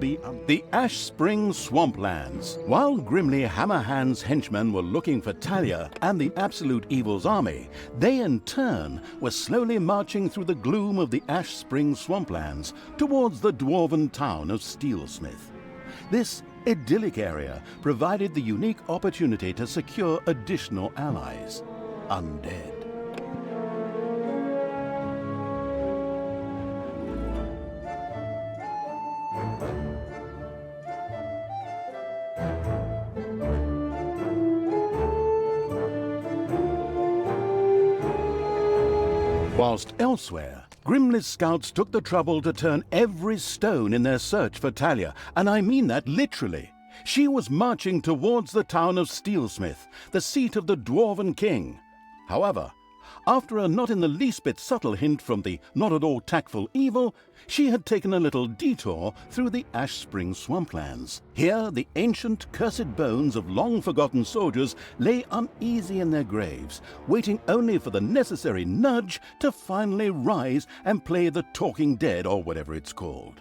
The Ashspring Swamplands. While Grimli Hammerhand's henchmen were looking for Talia and the Absolute Evil's army, they in turn were slowly marching through the gloom of the Ashspring Swamplands towards the dwarven town of Steelsmith. This idyllic area provided the unique opportunity to secure additional allies: undead. Whilst elsewhere, Grimli's scouts took the trouble to turn every stone in their search for Talia, and I mean that literally. She was marching towards the town of Steelsmith, the seat of the Dwarven King. However, after a not in the least bit subtle hint from the not at all tactful Evil, she had taken a little detour through the Ashspring Swamplands. Here, the ancient, cursed bones of long-forgotten soldiers lay uneasy in their graves, waiting only for the necessary nudge to finally rise and play the Talking Dead, or whatever it's called.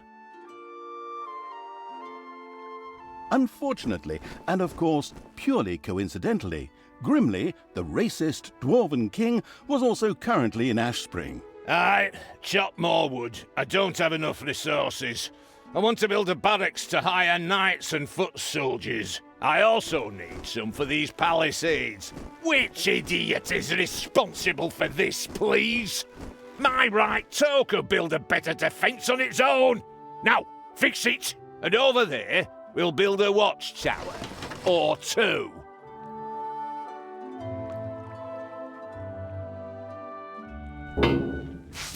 Unfortunately, and of course purely coincidentally, Grimli, the racist Dwarven King, was also currently in Ashspring. Aye, chop more wood. I don't have enough resources. I want to build a barracks to hire knights and foot soldiers. I also need some for these palisades. Which idiot is responsible for this, please? My right toe could build a better defense on its own. Now, fix it. And over there, we'll build a watchtower. Or two.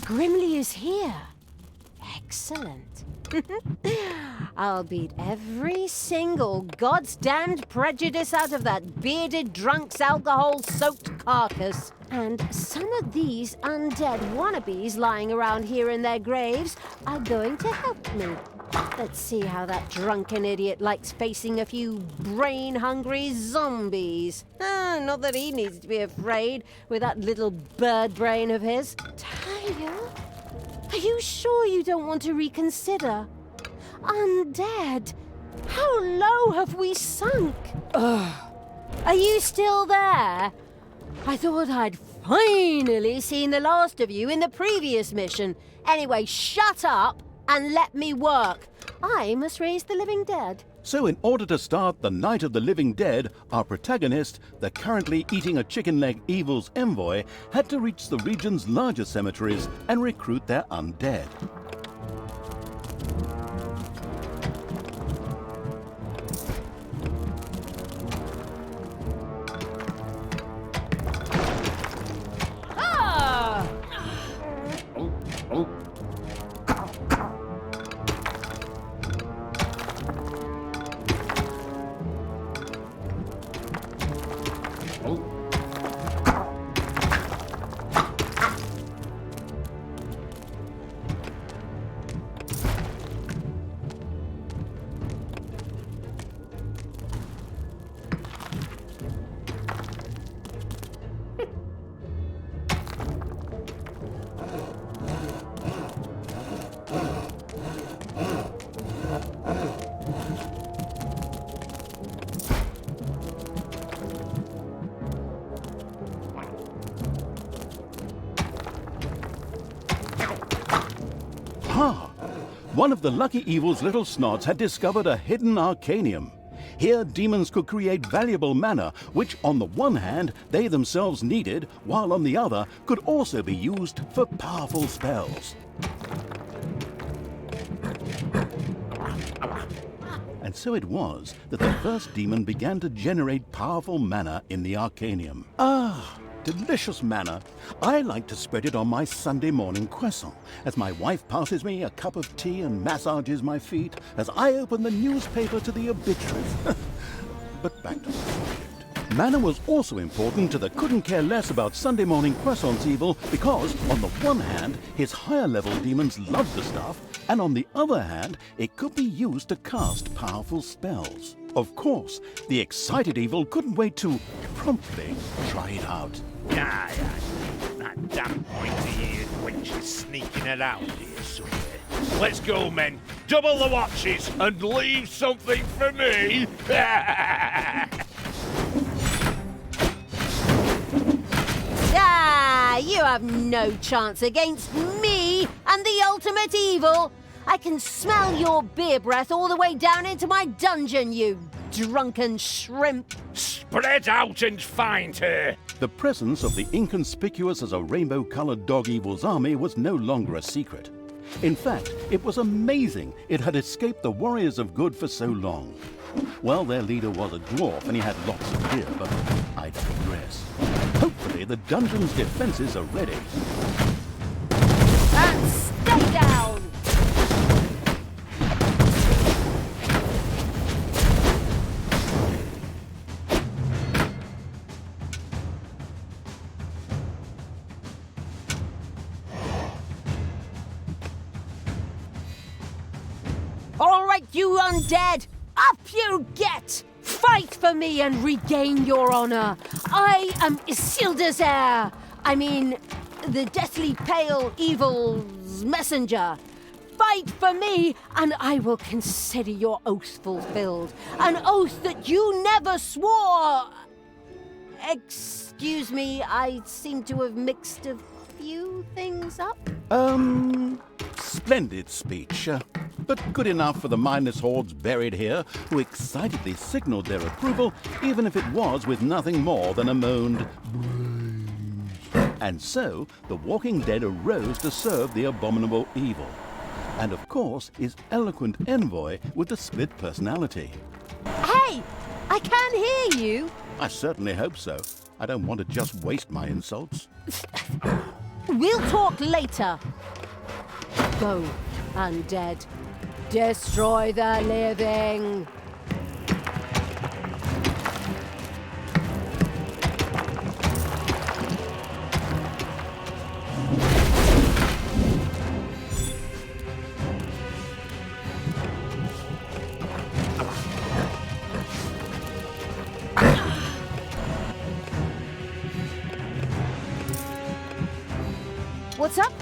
Grimli is here. Excellent. I'll beat every single God's-damned prejudice out of that bearded drunk's alcohol-soaked carcass. And some of these undead wannabes lying around here in their graves are going to help me. Let's see how that drunken idiot likes facing a few brain-hungry zombies. Not that he needs to be afraid with that little bird brain of his. Talia? Are you sure you don't want to reconsider? Undead? How low have we sunk? Ugh. Are you still there? I thought I'd finally seen the last of you in the previous mission. Anyway, shut up and let me work. I must raise the living dead. So in order to start the Night of the Living Dead, our protagonist, the currently eating a chicken leg Evil's envoy, had to reach the region's largest cemeteries and recruit their undead. One of the lucky Evil's little snots had discovered a hidden arcanium. Here, demons could create valuable mana, which on the one hand they themselves needed, while on the other could also be used for powerful spells. And so it was that the first demon began to generate powerful mana in the arcanium. Delicious mana. I like to spread it on my Sunday morning croissant as my wife passes me a cup of tea and massages my feet as I open the newspaper to the obituaries. But back to the subject. Mana was also important to the couldn't care less about Sunday morning croissants Evil because, on the one hand, his higher level demons loved the stuff, and on the other hand, it could be used to cast powerful spells. Of course, the excited Evil couldn't wait to promptly try it out. That damn pointy-eared wench is sneaking around here somewhere. Let's go, men. Double the watches and leave something for me. Ah, you have no chance against me and the ultimate evil. I can smell your beer breath all the way down into my dungeon, you drunken shrimp. Spread out and find her. The presence of the inconspicuous as a rainbow-colored dog evil's army was no longer a secret. In fact, it was amazing it had escaped the warriors of good for so long. Well, their leader was a dwarf and he had lots of beer, but I digress. Hopefully the dungeon's defenses are ready. And stay down! All right, you undead! Up you get! Fight for me and regain your honor! I am Isildur's heir! I mean, the deathly pale evil's messenger. Fight for me, and I will consider your oath fulfilled. An oath that you never swore! Excuse me, I seem to have mixed a few things up. Splendid speech, but good enough for the mindless hordes buried here who excitedly signaled their approval, even if it was with nothing more than a moaned "brains." And so, the Walking Dead arose to serve the abominable evil. And of course, his eloquent envoy with the split personality. Hey! I can hear you! I certainly hope so. I don't want to just waste my insults. We'll talk later. Go, undead. Destroy the living. What's up?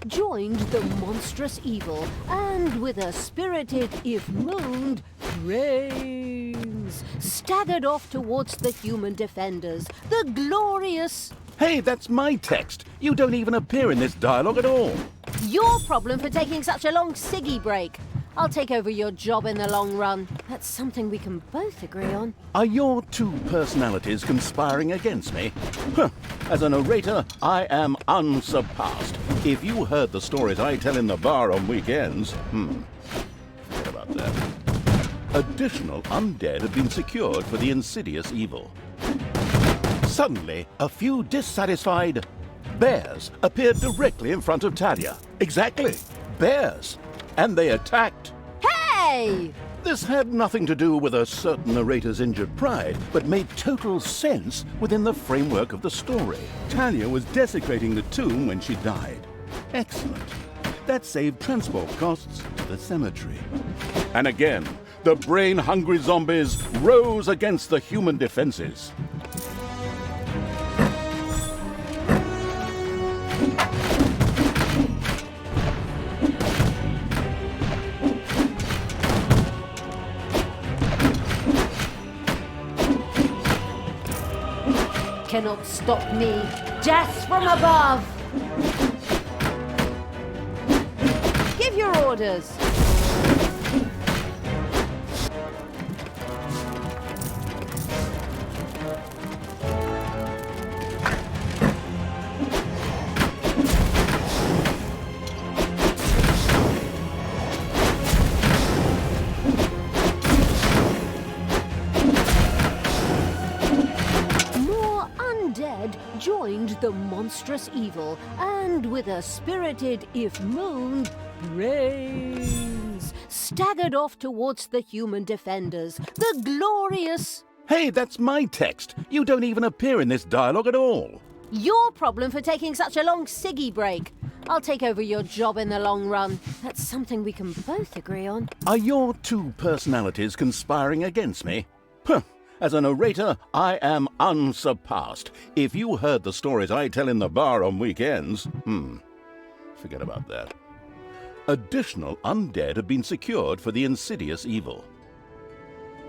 Joined the monstrous evil, and with a spirited, if moaned, praise, staggered off towards the human defenders, the glorious... Hey, that's my text. You don't even appear in this dialogue at all. Your problem for taking such a long ciggy break. I'll take over your job in the long run. That's something we can both agree on. Are your two personalities conspiring against me? Huh. As a narrator, I am unsurpassed. If you heard the stories I tell in the bar on weekends, forget about that. Additional undead have been secured for the insidious evil. Suddenly, a few dissatisfied bears appeared directly in front of Talia. Exactly, bears. And they attacked. Hey! This had nothing to do with a certain narrator's injured pride, but made total sense within the framework of the story. Talia was desecrating the tomb when she died. Excellent. That saved transport costs to the cemetery. And again, the brain-hungry zombies rose against the human defenses. Cannot stop me. Death from above! Give your orders. joined the monstrous evil, and with a spirited, if moaned, praise, staggered off towards the human defenders, the glorious... Hey, that's my text. You don't even appear in this dialogue at all. Your problem for taking such a long ciggy break. I'll take over your job in the long run. That's something we can both agree on. Are your two personalities conspiring against me? Huh. As a narrator, I am unsurpassed. If you heard the stories I tell in the bar on weekends... forget about that. Additional undead have been secured for the insidious evil.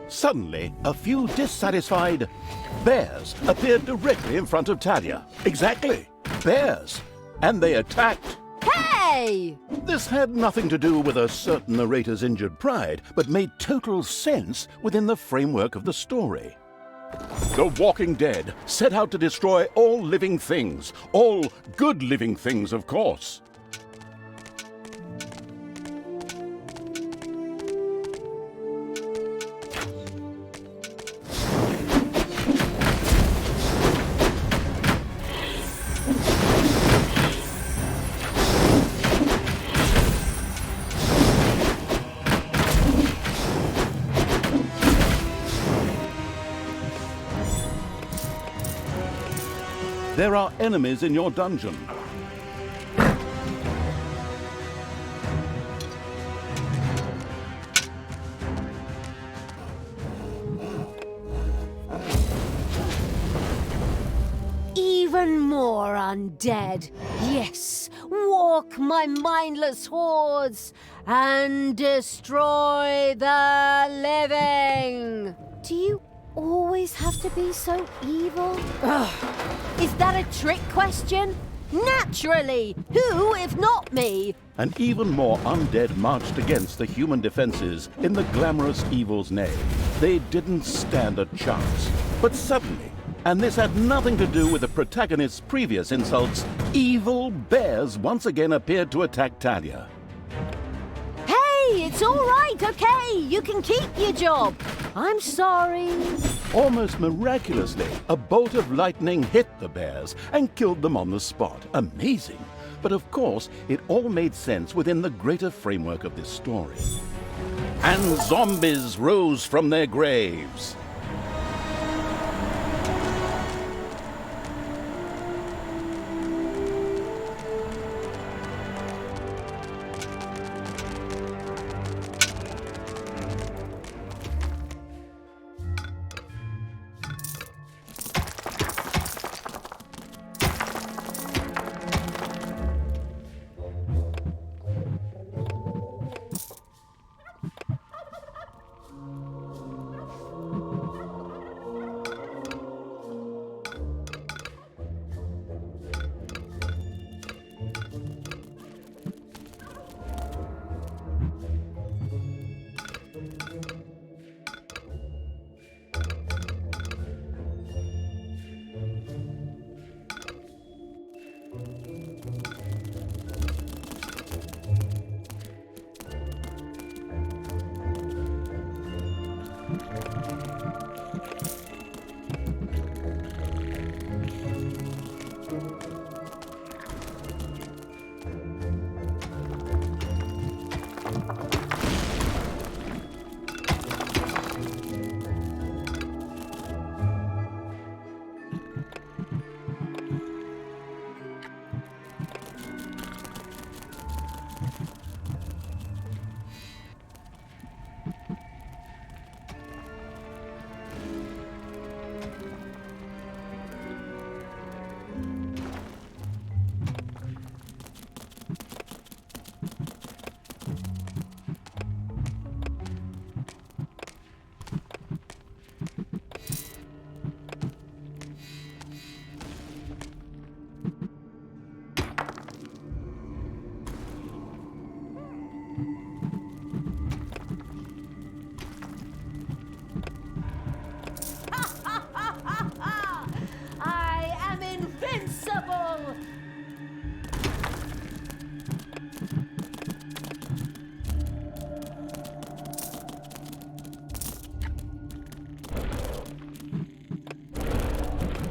Suddenly, a few dissatisfied bears appeared directly in front of Talia. Exactly, bears. And they attacked. Hey! This had nothing to do with a certain narrator's injured pride, but made total sense within the framework of the story. The Walking Dead set out to destroy all living things. All good living things, of course. There are enemies in your dungeon. Even more undead. Yes, walk my mindless hordes and destroy the living. Do you always have to be so evil? Ugh. Is that a trick question? Naturally! Who, if not me? And even more undead marched against the human defenses in the glamorous evil's name. They didn't stand a chance. But suddenly, and this had nothing to do with the protagonist's previous insults, evil bears once again appeared to attack Talia. Hey, it's all right, okay? You can keep your job. I'm sorry. Almost miraculously, a bolt of lightning hit the bears and killed them on the spot. Amazing. But of course, it all made sense within the greater framework of this story. And zombies rose from their graves.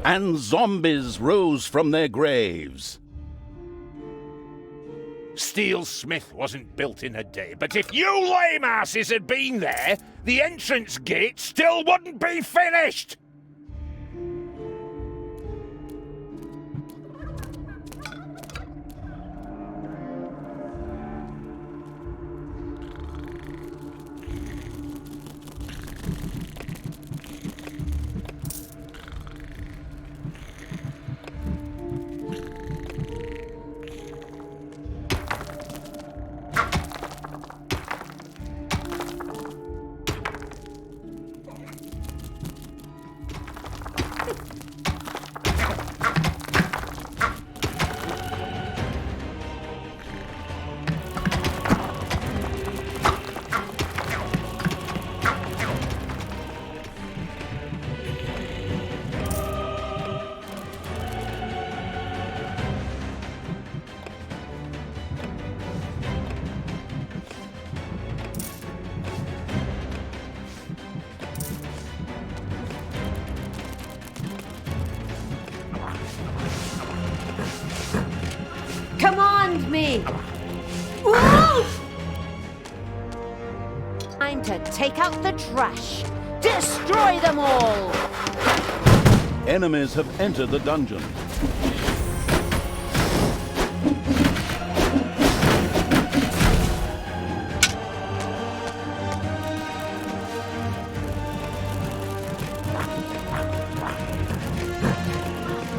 and zombies rose from their graves. Steel Smith wasn't built in a day, but if you lame asses had been there, the entrance gate still wouldn't be finished! Command me! Ooh! Time to take out the trash. Destroy them all! Enemies have entered the dungeon.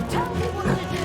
Tell me what to do!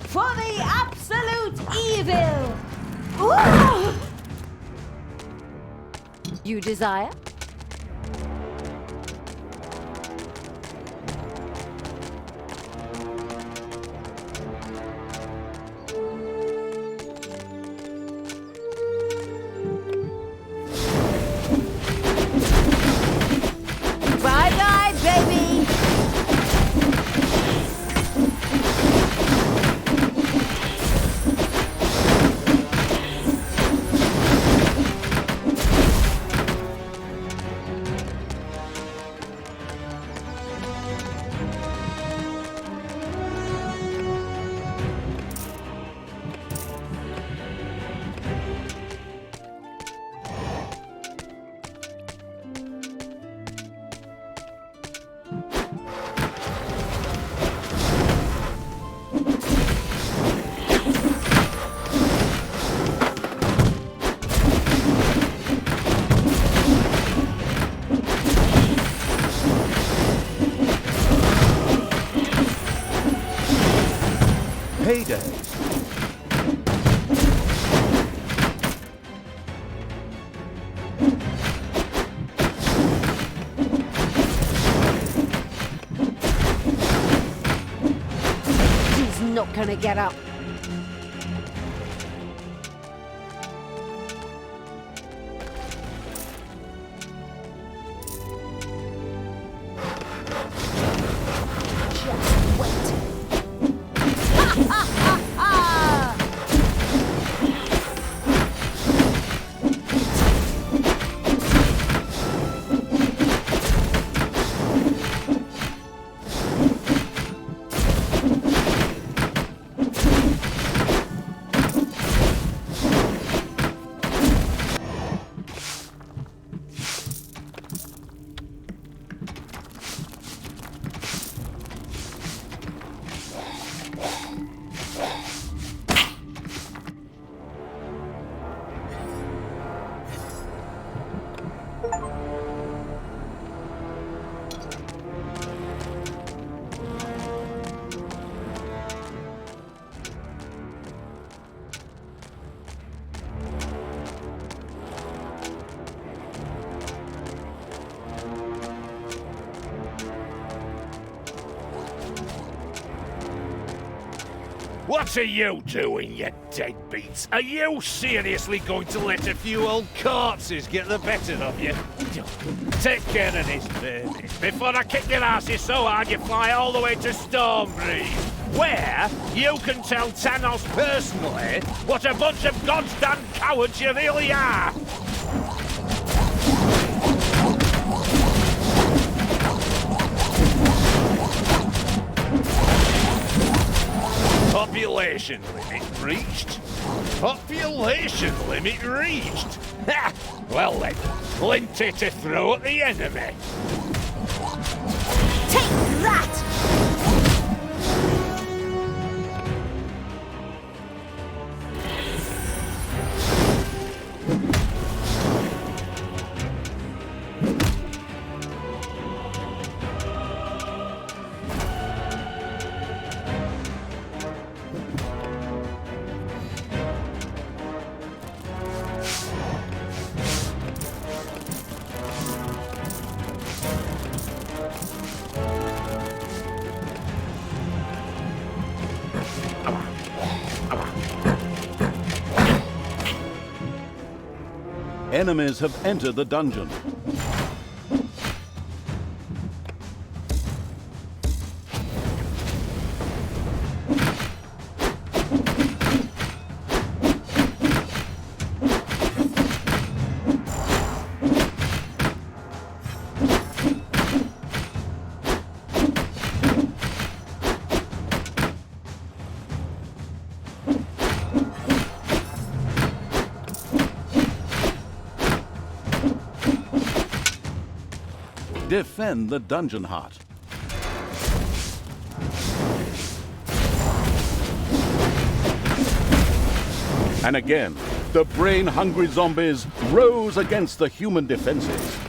For the absolute evil! Ooh! You desire? Bye-bye, baby! Payday. He's not gonna get up. Just wait. What are you doing, you deadbeats? Are you seriously going to let a few old corpses get the better of you? Take care of this, baby, before I kick your asses so hard you fly all the way to Stormbreeze, where you can tell Thanos personally what a bunch of goddamn cowards you really are! Population limit reached? Population limit reached? Ha! Well then, plenty to throw at the enemy. Take that! Enemies have entered the dungeon. Defend the dungeon heart. And again, the brain-hungry zombies rose against the human defenses.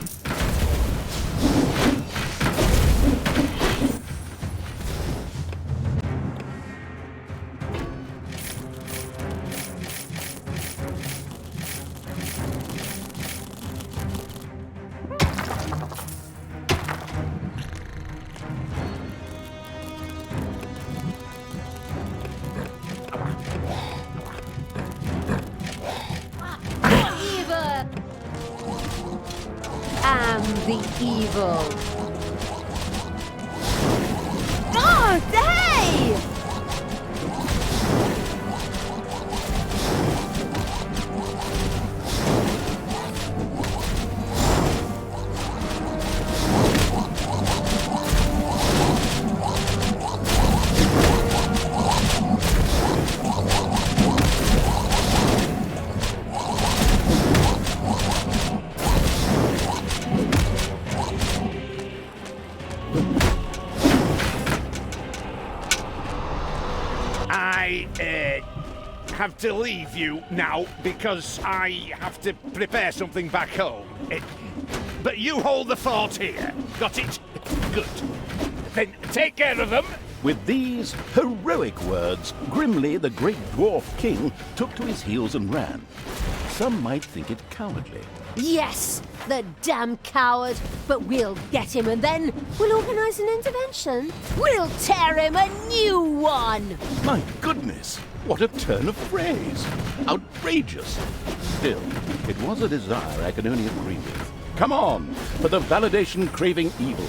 The evil. Oh, hey! I have to leave you now because I have to prepare something back home. But you hold the fort here. Got it? Good. Then take care of them. With these heroic words, Grimli, the great dwarf king, took to his heels and ran. Some might think it cowardly. Yes, the damn coward. But we'll get him and then we'll organize an intervention. We'll tear him a new one. My goodness, what a turn of phrase. Outrageous. Still, it was a desire I can only agree with. Come on, for the validation-craving evil.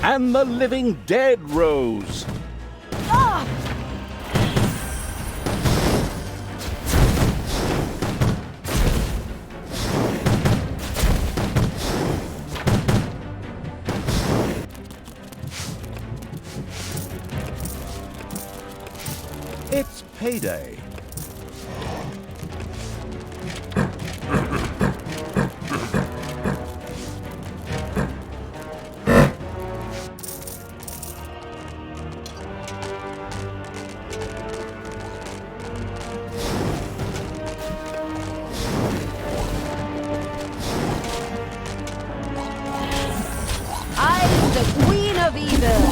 And the living dead rose. Ah! It's payday. I'm the Queen of Evil.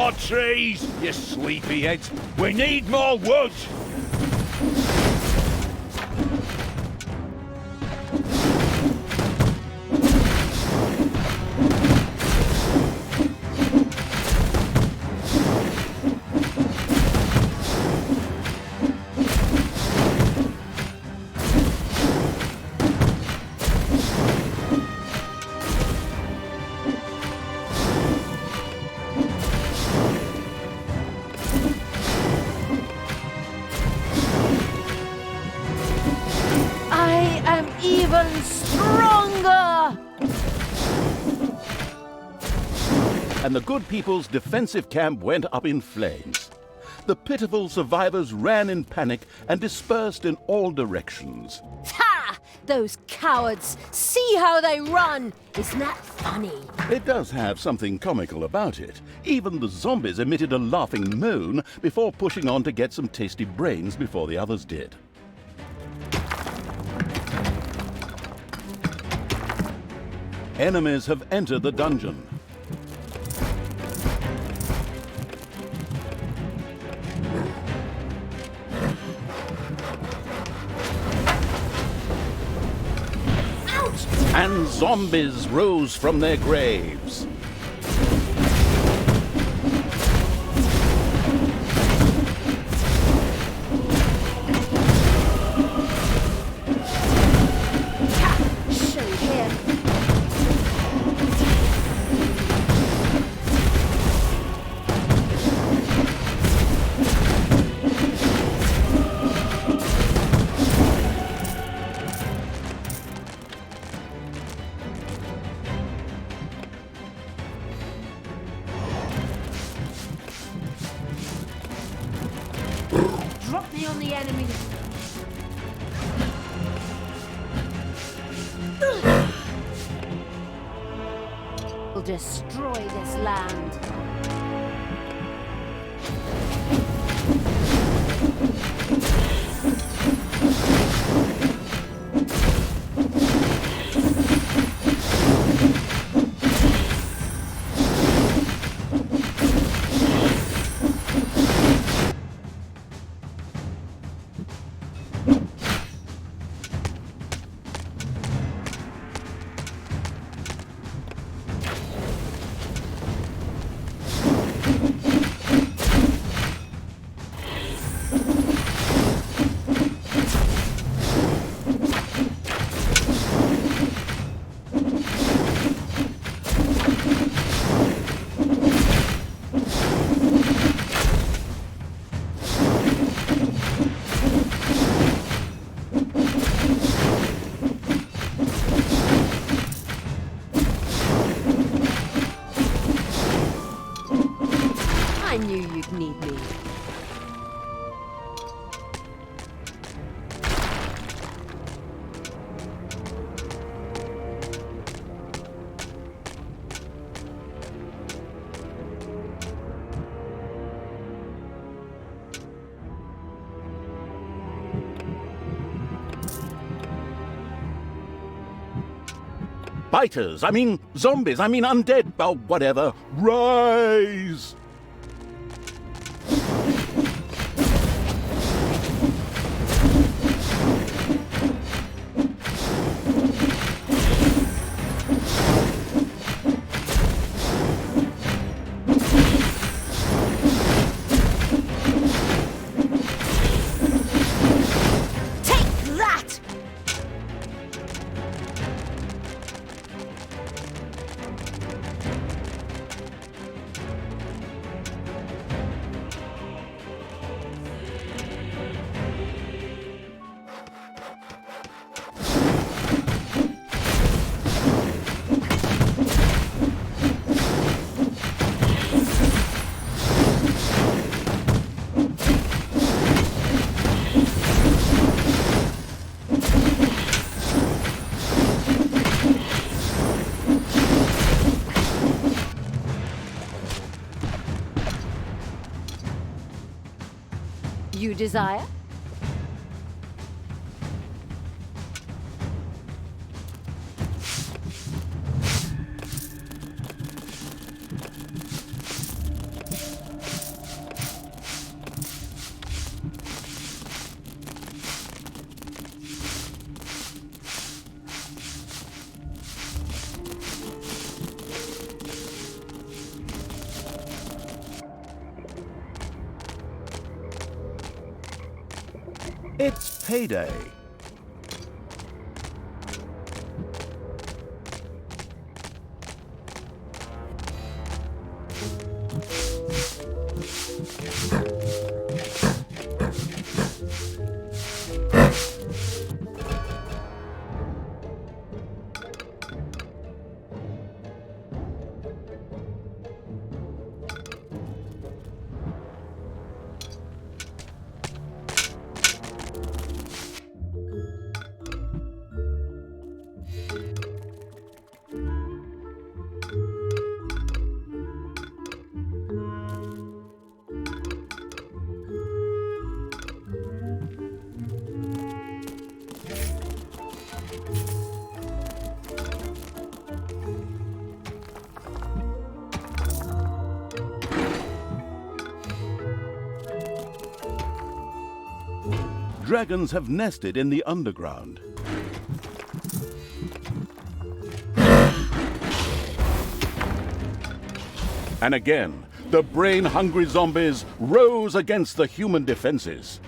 more trees, you sleepyheads. We need more wood. I am even stronger! And the good people's defensive camp went up in flames. The pitiful survivors ran in panic and dispersed in all directions. Ha! Those cowards! See how they run! Isn't that funny? It does have something comical about it. Even the zombies emitted a laughing moan before pushing on to get some tasty brains before the others did. Enemies have entered the dungeon. Ouch! And zombies rose from their graves. Ha! Show him! Drop me on the enemy. We'll destroy this land. I knew you'd need me. Biters, I mean zombies, I mean undead, oh, whatever. Rise! Take that! You desire? It's payday. Dragons have nested in the underground. And again, the brain-hungry zombies rose against the human defenses.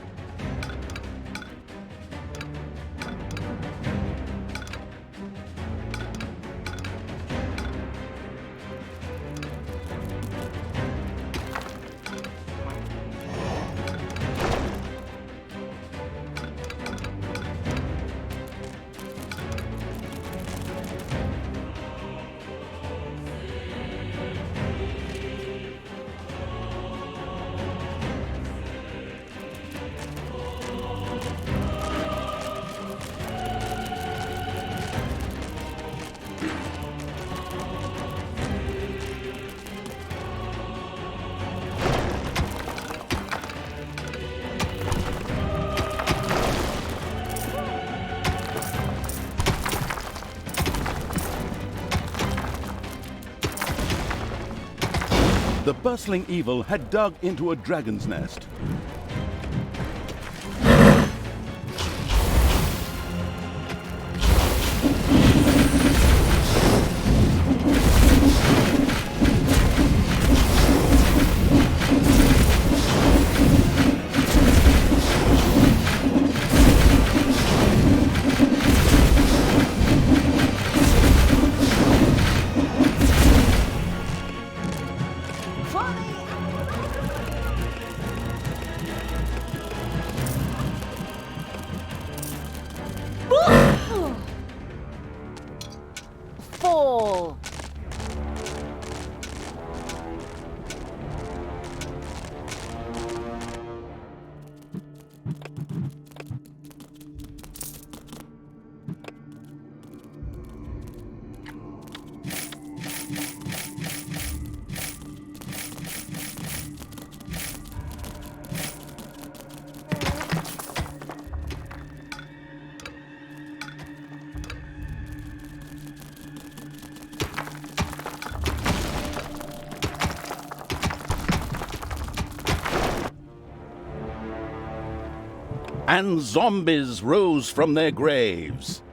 The bustling evil had dug into a dragon's nest. Fall! And zombies rose from their graves.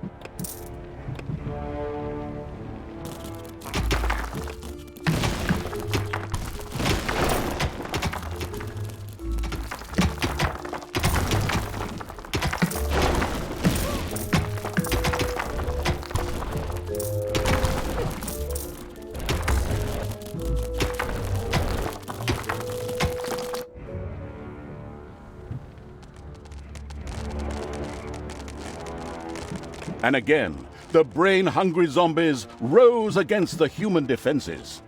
And again, the brain-hungry zombies rose against the human defenses.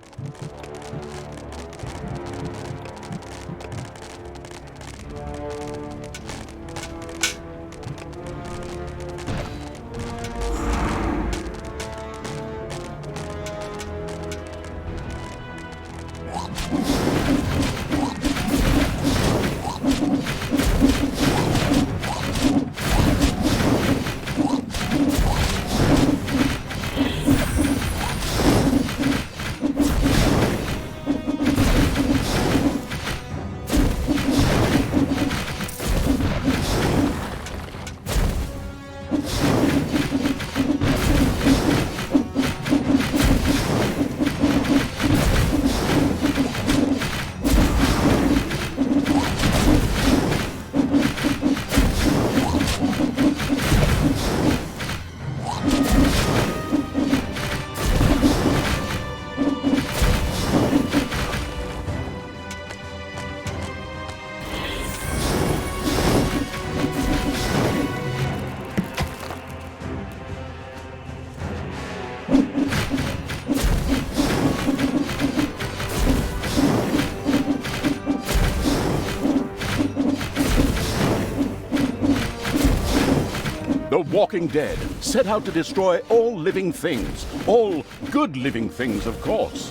walking dead, set out to destroy all living things. All good living things, of course.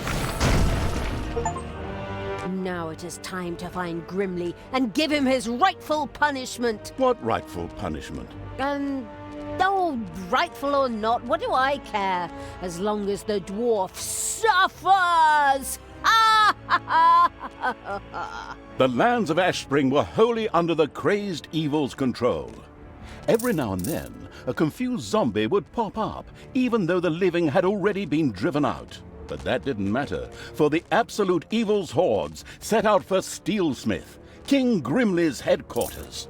Now it is time to find Grimli and give him his rightful punishment. What rightful punishment? Oh, rightful or not, what do I care? As long as the dwarf suffers! The lands of Ashspring were wholly under the crazed evil's control. Every now and then, a confused zombie would pop up, even though the living had already been driven out. But that didn't matter, for the absolute evil's hordes set out for Steelsmith, King Grimli's headquarters.